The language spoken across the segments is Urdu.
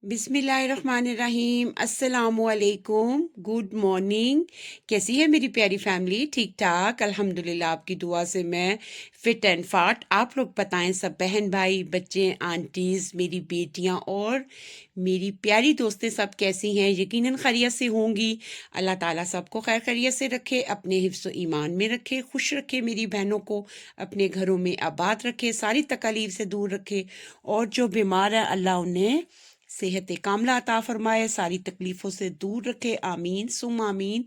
بسم اللہ الرحمن الرحیم، السلام علیکم، گڈ مارننگ۔ کیسی ہے میری پیاری فیملی؟ ٹھیک ٹھاک الحمدللہ، آپ کی دعا سے میں فٹ اینڈ فاٹ۔ آپ لوگ بتائیں، سب بہن بھائی بچے آنٹیز میری بیٹیاں اور میری پیاری دوستیں سب کیسی ہیں؟ یقیناً خیریت سے ہوں گی۔ اللہ تعالیٰ سب کو خیر خیریت سے رکھے، اپنے حفظ و ایمان میں رکھے، خوش رکھے، میری بہنوں کو اپنے گھروں میں آباد رکھے، ساری تکالیف سے دور رکھے، اور جو بیمار ہے اللہ انہیں صحت کاملہ عطا فرمائے، ساری تکلیفوں سے دور رکھے، آمین سم آمین۔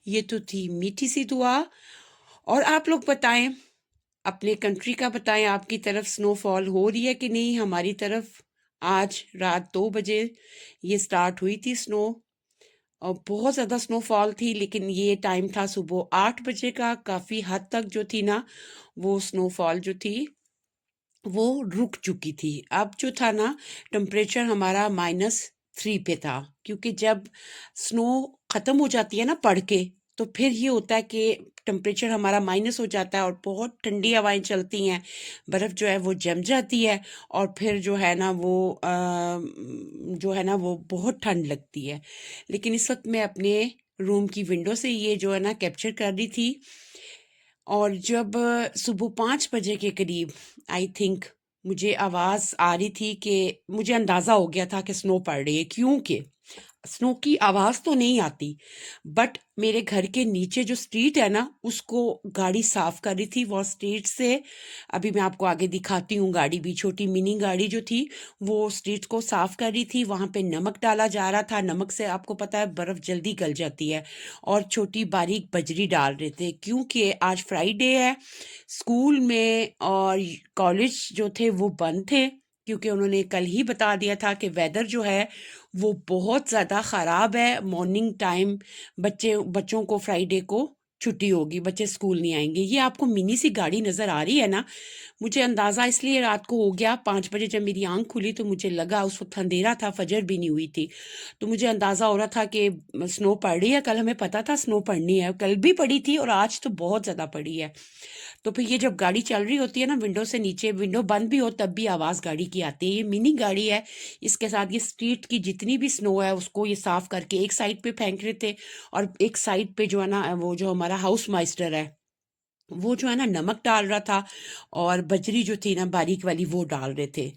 یہ تو تھی میٹھی سی دعا۔ اور آپ لوگ بتائیں، اپنے کنٹری کا بتائیں، آپ کی طرف سنو فال ہو رہی ہے کہ نہیں؟ ہماری طرف آج رات 2 بجے یہ سٹارٹ ہوئی تھی سنو، اور بہت زیادہ سنو فال تھی، لیکن یہ ٹائم تھا صبح 8 بجے کا، کافی حد تک جو تھی نا وہ سنو فال جو تھی وہ رک چکی تھی۔ اب جو تھا نا ٹمپریچر ہمارا -3 پہ تھا، کیونکہ جب سنو ختم ہو جاتی ہے نا پڑ کے، تو پھر یہ ہوتا ہے کہ ٹمپریچر ہمارا مائنس ہو جاتا ہے، اور بہت ٹھنڈی ہوائیں چلتی ہیں، برف جو ہے وہ جم جاتی ہے، اور پھر جو ہے نا وہ بہت ٹھنڈ لگتی ہے۔ لیکن اس وقت میں اپنے روم کی ونڈو سے یہ جو ہے نا کیپچر کر رہی تھی، اور جب صبح 5 بجے کے قریب آئی تھنک مجھے آواز آ رہی تھی، کہ مجھے اندازہ ہو گیا تھا کہ سنو پڑ رہی ہے، کیونکہ سنو کی آواز تو نہیں آتی، بٹ میرے گھر کے نیچے جو سٹریٹ ہے نا اس کو گاڑی صاف کر رہی تھی، وہ سٹریٹ سے، ابھی میں آپ کو آگے دکھاتی ہوں، گاڑی بھی چھوٹی منی گاڑی جو تھی وہ سٹریٹ کو صاف کر رہی تھی، وہاں پہ نمک ڈالا جا رہا تھا، نمک سے آپ کو پتہ ہے برف جلدی گل جاتی ہے، اور چھوٹی باریک بجری ڈال رہے تھے، کیونکہ آج فرائیڈے ہے، اسکول میں اور کالج جو تھے وہ بند تھے، کیونکہ انہوں نے کل ہی بتا دیا تھا کہ ویدر جو ہے وہ بہت زیادہ خراب ہے، مارننگ ٹائم بچوں کو فرائیڈے کو چھٹی ہوگی، بچے اسکول نہیں آئیں گے۔ یہ آپ کو منی سی گاڑی نظر آ رہی ہے نا، مجھے اندازہ اس لیے رات کو ہو گیا، 5 بجے جب میری آنکھ کھلی تو مجھے لگا، اس وقت اندھیرا تھا، فجر بھی نہیں ہوئی تھی، تو مجھے اندازہ ہو رہا تھا کہ سنو پڑ رہی ہے، کل ہمیں پتا تھا سنو پڑنی ہے، کل بھی پڑی تھی اور آج تو بہت زیادہ پڑی ہے۔ تو پھر یہ جب گاڑی چل رہی ہوتی ہے نا، ونڈو سے نیچے، ونڈو بند بھی ہو تب بھی آواز گاڑی کی آتی ہے، یہ منی گاڑی ہے، اس کے ساتھ یہ اسٹریٹ کی جتنی بھی سنو ہے اس کو یہ صاف کر کے ایک سائڈ پہ پھینک رہے تھے، اور ایک سائڈ پہ جو ہے نا وہ جو ہمارا ہاؤس مائسٹر ہے وہ جو ہے نا نمک ڈال رہا تھا، اور بجری جو تھی نا باریک والی وہ ڈال رہے تھے۔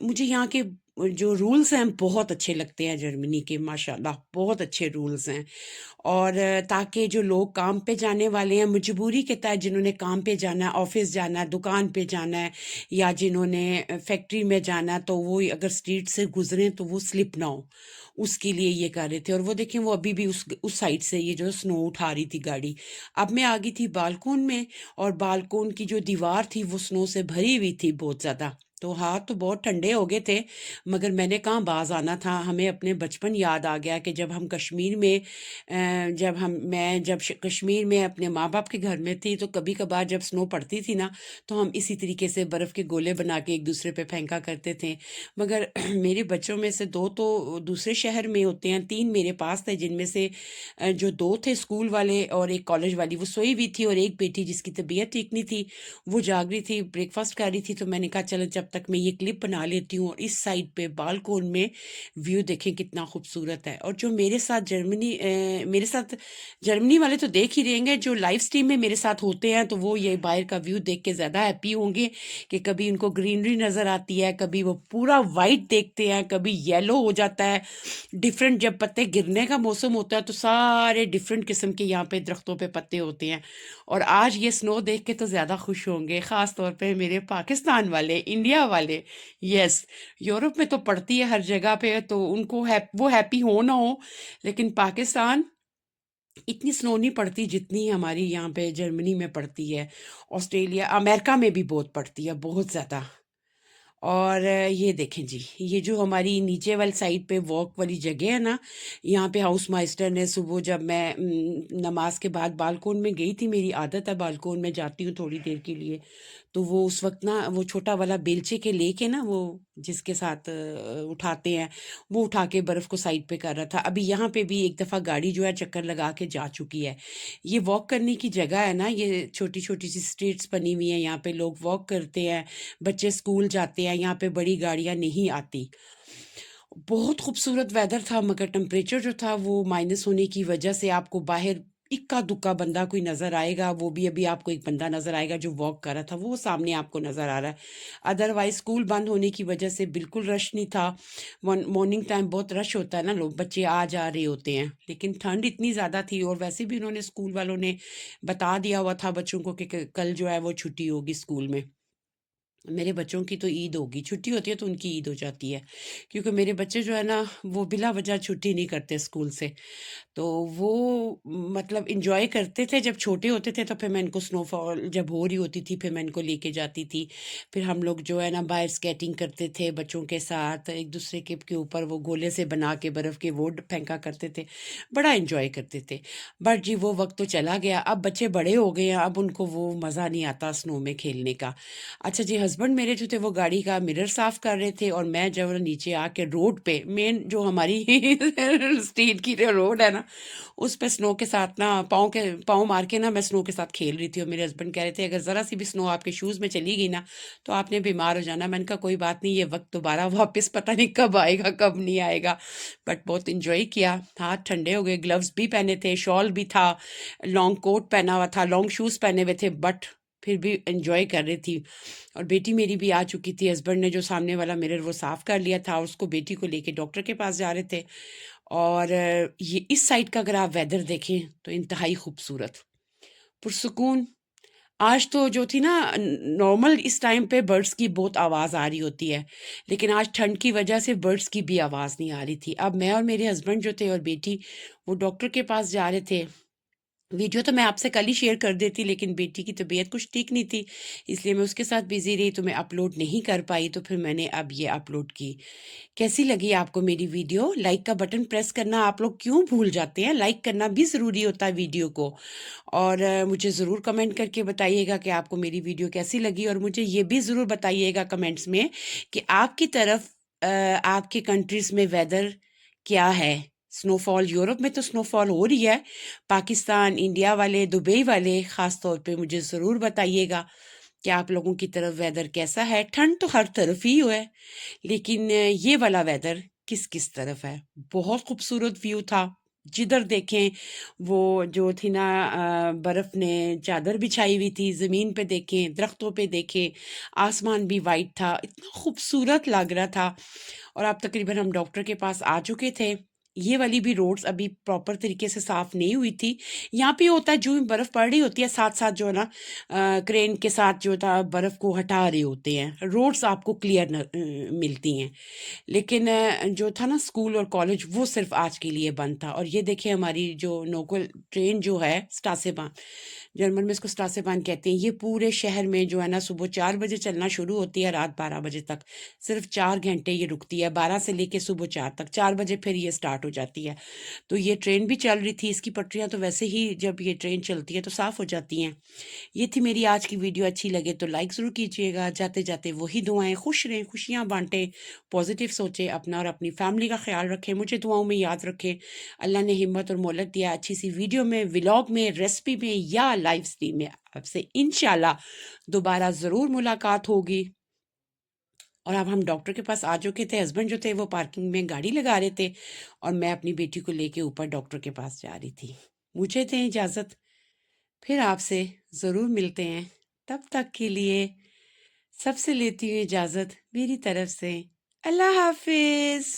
مجھے یہاں کے جو رولز ہیں بہت اچھے لگتے ہیں، جرمنی کے ماشاءاللہ بہت اچھے رولز ہیں، اور تاکہ جو لوگ کام پہ جانے والے ہیں مجبوری کے تحت، جنہوں نے کام پہ جانا ہے، آفس جانا ہے، دکان پہ جانا ہے، یا جنہوں نے فیکٹری میں جانا ہے، تو وہ اگر اسٹریٹ سے گزریں تو وہ سلپ نہ ہو، اس کے لیے یہ کر رہے تھے۔ اور وہ دیکھیں وہ ابھی بھی اس سائڈ سے یہ جو سنو اٹھا رہی تھی گاڑی۔ اب میں آ گئی تھی بالکون میں، اور بالکون کی جو دیوار تھی وہ سنو سے بھری ہوئی تھی بہت زیادہ، تو ہاتھ تو بہت ٹھنڈے ہو گئے تھے، مگر میں نے کہاں باز آنا تھا، ہمیں اپنے بچپن یاد آ گیا کہ جب ہم کشمیر میں جب کشمیر میں اپنے ماں باپ کے گھر میں تھی، تو کبھی کبھار جب سنو پڑتی تھی نا تو ہم اسی طریقے سے برف کے گولے بنا کے ایک دوسرے پہ پھینکا کرتے تھے، مگر میرے بچوں میں سے 2 تو دوسرے شہر میں ہوتے ہیں، 3 میرے پاس تھے، جن میں سے جو 2 تھے اسکول والے اور ایک کالج والی وہ سوئی ہوئی تھی، اور ایک بیٹی جس کی طبیعت ٹھیک نہیں تھی وہ جاگ رہی تھی، بریک فاسٹ کر رہی تھی، تو میں نے کہا چلو جب تک میں یہ کلپ بنا لیتی ہوں، اور اس سائڈ پہ بالکون میں ویو دیکھیں کتنا خوبصورت ہے۔ اور جو میرے ساتھ جرمنی والے تو دیکھ ہی رہیں گے، جو لائیو سٹریم میں میرے ساتھ ہوتے ہیں تو وہ یہ باہر کا ویو دیکھ کے زیادہ ہیپی ہوں گے، کہ کبھی ان کو گرینری نظر آتی ہے، کبھی وہ پورا وائٹ دیکھتے ہیں، کبھی یلو ہو جاتا ہے، ڈیفرنٹ، جب پتے گرنے کا موسم ہوتا ہے تو سارے ڈیفرنٹ قسم کے یہاں پہ درختوں پہ پتے ہوتے ہیں، اور آج یہ سنو دیکھ کے تو زیادہ خوش ہوں گے، خاص طور پہ میرے پاکستان والے، انڈیا والے۔ یس، یورپ میں تو پڑتی ہے ہر جگہ پہ، تو ان کو وہ ہیپی ہو نہ ہو، لیکن پاکستان اتنی سنو نہیں پڑتی جتنی ہماری یہاں پہ جرمنی میں پڑتی ہے، آسٹریلیا، امریکہ میں بھی بہت پڑتی ہے، بہت زیادہ۔ اور یہ دیکھیں جی، یہ جو ہماری نیچے والی سائڈ پہ واک والی جگہ ہے نا، یہاں پہ ہاؤس مائسٹر نے صبح جب میں نماز کے بعد بالکون میں گئی تھی، میری عادت ہے بالکون میں جاتی ہوں تھوڑی دیر کے لیے، تو وہ اس وقت نا وہ چھوٹا والا بیلچے کے لے کے نا، وہ جس کے ساتھ اٹھاتے ہیں، وہ اٹھا کے برف کو سائڈ پہ کر رہا تھا۔ ابھی یہاں پہ بھی ایک دفعہ گاڑی جو ہے چکر لگا کے جا چکی ہے۔ یہ واک کرنے کی جگہ ہے نا، یہ چھوٹی چھوٹی سی اسٹریٹس بنی ہوئی ہیں، یہاں پہ لوگ واک کرتے ہیں، بچے اسکول جاتے ہیں، یہاں پہ بڑی گاڑیاں نہیں آتی۔ بہت خوبصورت ویدر تھا، مگر ٹمپریچر جو تھا وہ مائنس ہونے کی وجہ سے آپ کو باہر اکا دکا بندہ کوئی نظر آئے گا، وہ بھی ابھی آپ کو ایک بندہ نظر آئے گا جو واک کر رہا تھا، وہ سامنے آپ کو نظر آ رہا ہے۔ ادروائز اسکول بند ہونے کی وجہ سے بالکل رش نہیں تھا۔ مارننگ ٹائم بہت رش ہوتا ہے نا، لوگ بچے آ جا رہے ہوتے ہیں، لیکن ٹھنڈ اتنی زیادہ تھی، اور ویسے بھی انہوں نے اسکول والوں نے بتا دیا ہوا تھا بچوں کو کہ کل جو ہے وہ چھٹی ہوگی اسکول میں۔ میرے بچوں کی تو عید ہوگی، چھٹی ہوتی ہے تو ان کی عید ہو جاتی ہے، کیونکہ میرے بچے جو ہے نا وہ بلا وجہ چھٹی نہیں کرتے اسکول سے، تو وہ مطلب انجوائے کرتے تھے۔ جب چھوٹے ہوتے تھے تو پھر میں ان کو سنو فال جب ہو رہی ہوتی تھی پھر میں ان کو لے کے جاتی تھی، پھر ہم لوگ جو ہے نا باہر اسکیٹنگ کرتے تھے بچوں کے ساتھ، ایک دوسرے کے اوپر وہ گولے سے بنا کے برف کے وہ پھینکا کرتے تھے، بڑا انجوائے کرتے تھے۔ بٹ جی وہ وقت تو چلا گیا، اب بچے بڑے ہو گئے ہیں، اب ان کو وہ مزہ نہیں آتا سنو میں کھیلنے کا۔ اچھا جی، ہسبینڈ میرے جو تھے وہ گاڑی کا مرر صاف کر رہے تھے، اور میں جب نیچے آ کے روڈ پہ مین جو ہماری اسٹریٹ کی جو روڈ ہے نا اس پہ سنو کے ساتھ نا پاؤں مار کے نا میں سنو کے ساتھ کھیل رہی تھی، اور میرے ہسبینڈ کہہ رہے تھے اگر ذرا سی بھی سنو آپ کے شوز میں چلی گئی نا تو آپ نے بیمار ہو جانا۔ میں نے کہا کوئی بات نہیں، یہ وقت دوبارہ واپس پتہ نہیں کب آئے گا کب نہیں آئے گا، بٹ بہت انجوائے کیا۔ ہاتھ ٹھنڈے ہو گئے، گلوز بھی پہنے تھے، شال بھی تھا، لانگ کوٹ پہنا ہوا تھا، لانگ شوز پہنے ہوئے تھے، بٹ پھر بھی انجوائے کر رہی تھی۔ اور بیٹی میری بھی آ چکی تھی، ہسبینڈ نے جو سامنے والا مرر وہ صاف کر لیا تھا، اس کو بیٹی کو لے کے ڈاکٹر کے پاس جا رہے تھے۔ اور یہ اس سائڈ کا اگر آپ ویدر دیکھیں تو انتہائی خوبصورت، پرسکون۔ آج تو جو تھی نا نارمل اس ٹائم پہ برڈس کی بہت آواز آ رہی ہوتی ہے، لیکن آج ٹھنڈ کی وجہ سے برڈس کی بھی آواز نہیں آ رہی تھی۔ اب میں اور میرے ہسبینڈ جو تھے اور بیٹی وہ ڈاکٹر کے پاس جا رہے تھے۔ ویڈیو تو میں آپ سے کل ہی شیئر کر دیتی، لیکن بیٹی کی طبیعت کچھ ٹھیک نہیں تھی، اس لیے میں اس کے ساتھ بزی رہی تو میں اپلوڈ نہیں کر پائی، تو پھر میں نے اب یہ اپلوڈ کی۔ کیسی لگی آپ کو میری ویڈیو؟ لائک کا بٹن پریس کرنا آپ لوگ کیوں بھول جاتے ہیں؟ لائک کرنا بھی ضروری ہوتا ہے ویڈیو کو، اور مجھے ضرور کمنٹ کر کے بتائیے گا کہ آپ کو میری ویڈیو کیسی لگی، اور مجھے یہ بھی ضرور بتائیے گا کمنٹس میں کہ آپ کی طرف آپ کے کنٹریز میں ویدر کیا ہے۔ سنو فال یورپ میں تو سنو فال ہو رہی ہے، پاکستان، انڈیا والے، دبئی والے خاص طور پہ مجھے ضرور بتائیے گا کہ آپ لوگوں کی طرف ویدر کیسا ہے۔ ٹھنڈ تو ہر طرف ہی ہے، لیکن یہ والا ویدر کس کس طرف ہے۔ بہت خوبصورت ویو تھا، جدھر دیکھیں وہ جو تھی نا برف نے چادر بچھائی ہوئی تھی، زمین پہ دیکھیں، درختوں پہ دیکھیں، آسمان بھی وائٹ تھا، اتنا خوبصورت لگ رہا تھا۔ اور اب تقریباً ہم ڈاکٹر کے پاس آ چکے تھے۔ یہ والی بھی روڈز ابھی پراپر طریقے سے صاف نہیں ہوئی تھی، یہاں پہ ہوتا ہے جو برف پڑ رہی ہوتی ہے ساتھ ساتھ جو ہے نا کرین کے ساتھ جو تھا برف کو ہٹا رہے ہوتے ہیں، روڈز آپ کو کلیئر ملتی ہیں، لیکن جو تھا نا اسکول اور کالج وہ صرف آج کے لیے بند تھا۔ اور یہ دیکھیں ہماری جو لوکل ٹرین جو ہے اسٹاسیبان، جرمن میں اس کو اسٹاسیبان کہتے ہیں، یہ پورے شہر میں جو ہے نا صبح 4 بجے چلنا شروع ہوتی ہے، رات 12 بجے تک، صرف 4 گھنٹے یہ رکتی ہے، 12 سے لے کے صبح 4 تک، 4 بجے پھر یہ سٹارٹ ہو جاتی ہے۔ تو یہ ٹرین بھی چل رہی تھی، اس کی پٹریاں تو ویسے ہی جب یہ ٹرین چلتی ہے تو صاف ہو جاتی ہیں۔ یہ تھی میری آج کی ویڈیو، اچھی لگے تو لائک ضرور کیجیے گا۔ جاتے جاتے وہی دعائیں، خوش رہیں، خوشیاں بانٹیں، پازیٹیو سوچیں، اپنا اور اپنی فیملی کا خیال رکھیں، مجھے دعاؤں میں یاد رکھیں۔ اللہ نے ہمت اور مہلت دیا، اچھی سی ویڈیو میں، ولاگ میں، ریسپی میں یا لائیو اسٹریم میں آپ سے انشاءاللہ دوبارہ ضرور ملاقات ہوگی۔ اور اب ہم ڈاکٹر کے پاس آ چکے تھے، ہسبینڈ جو تھے وہ پارکنگ میں گاڑی لگا رہے تھے، اور میں اپنی بیٹی کو لے کے اوپر ڈاکٹر کے پاس جا رہی تھی۔ مجھے دیں اجازت، پھر آپ سے ضرور ملتے ہیں، تب تک کے لیے سب سے لیتی ہوں اجازت میری طرف سے۔ اللہ حافظ۔